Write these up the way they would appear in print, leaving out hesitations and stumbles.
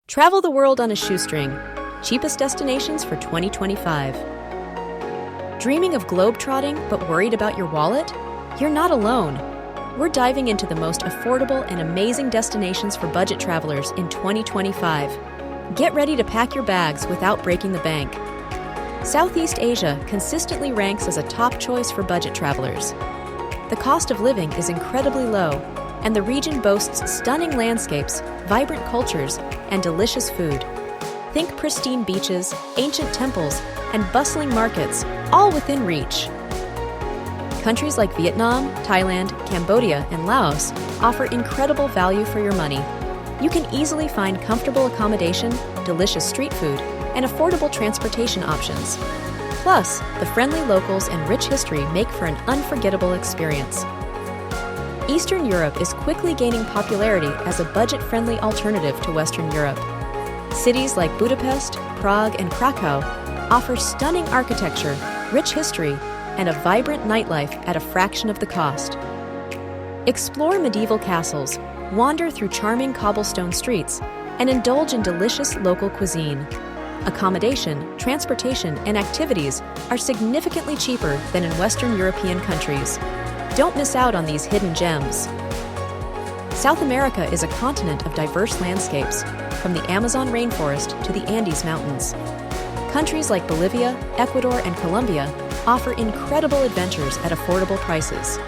Travel the world on a shoestring. Cheapest destinations for 2025. Dreaming of globetrotting but worried about your wallet? You're not alone. We're diving into the most affordable and amazing destinations for budget travelers in 2025. Get ready to pack your bags without breaking the bank. Southeast Asia consistently ranks as a top choice for budget travelers. The cost of living is incredibly low, and the region boasts stunning landscapes, vibrant cultures, and delicious food. Think pristine beaches, ancient temples, and bustling markets, all within reach. Countries like Vietnam, Thailand, Cambodia, and Laos offer incredible value for your money. You can easily find comfortable accommodation, delicious street food, and affordable transportation options. Plus, the friendly locals and rich history make for an unforgettable experience. Eastern Europe is quickly gaining popularity as a budget-friendly alternative to Western Europe. Cities like Budapest, Prague, and Krakow offer stunning architecture, rich history, and a vibrant nightlife at a fraction of the cost. Explore medieval castles, wander through charming cobblestone streets, and indulge in delicious local cuisine. Accommodation, transportation, and activities are significantly cheaper than in Western European countries. Don't miss out on these hidden gems. South America is a continent of diverse landscapes, from the Amazon rainforest to the Andes Mountains. Countries like Bolivia, Ecuador, and Colombia offer incredible adventures at affordable prices.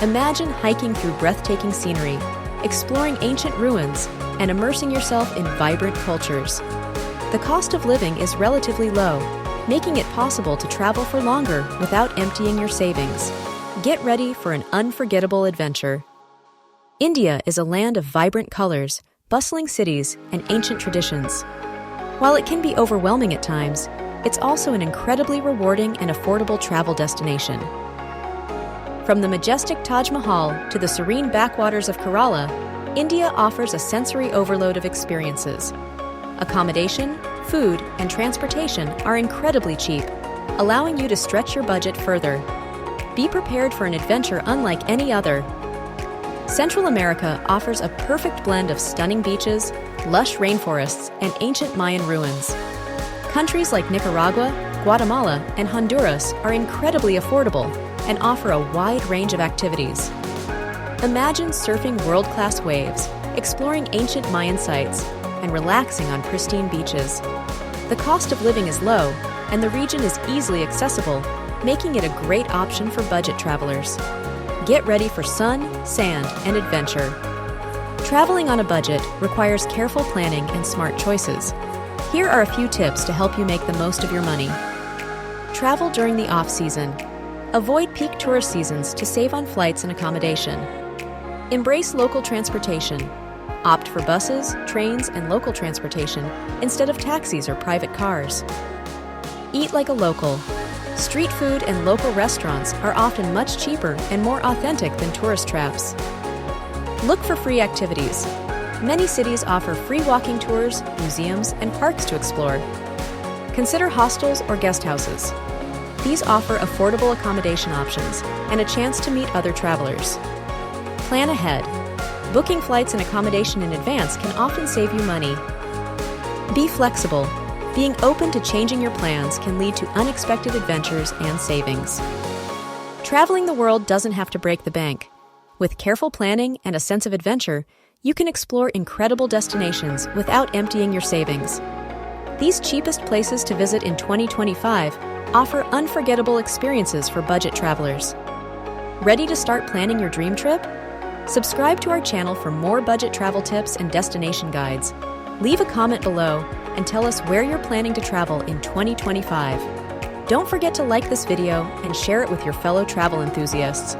Imagine hiking through breathtaking scenery, exploring ancient ruins, and immersing yourself in vibrant cultures. The cost of living is relatively low, making it possible to travel for longer without emptying your savings. Get ready for an unforgettable adventure. India is a land of vibrant colors, bustling cities, and ancient traditions. While it can be overwhelming at times, it's also an incredibly rewarding and affordable travel destination. From the majestic Taj Mahal to the serene backwaters of Kerala, India offers a sensory overload of experiences. Accommodation, food, and transportation are incredibly cheap, allowing you to stretch your budget further. Be prepared for an adventure unlike any other. Central America offers a perfect blend of stunning beaches, lush rainforests, and ancient Mayan ruins. Countries like Nicaragua, Guatemala, and Honduras are incredibly affordable and offer a wide range of activities. Imagine surfing world-class waves, exploring ancient Mayan sites, and relaxing on pristine beaches. The cost of living is low, and the region is easily accessible, making it a great option for budget travelers. Get ready for sun, sand, and adventure. Traveling on a budget requires careful planning and smart choices. Here are a few tips to help you make the most of your money. Travel during the off-season. Avoid peak tourist seasons to save on flights and accommodation. Embrace local transportation. Opt for buses, trains, and local transportation instead of taxis or private cars. Eat like a local. Street food and local restaurants are often much cheaper and more authentic than tourist traps. Look for free activities. Many cities offer free walking tours, museums, and parks to explore. Consider hostels or guest houses. These offer affordable accommodation options and a chance to meet other travelers. Plan ahead. Booking flights and accommodation in advance can often save you money. Be flexible. Being open to changing your plans can lead to unexpected adventures and savings. Traveling the world doesn't have to break the bank. With careful planning and a sense of adventure, you can explore incredible destinations without emptying your savings. These cheapest places to visit in 2025 offer unforgettable experiences for budget travelers. Ready to start planning your dream trip? Subscribe to our channel for more budget travel tips and destination guides. Leave a comment below and tell us where you're planning to travel in 2025. Don't forget to like this video and share it with your fellow travel enthusiasts.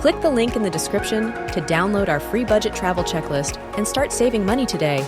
Click the link in the description to download our free budget travel checklist and start saving money today.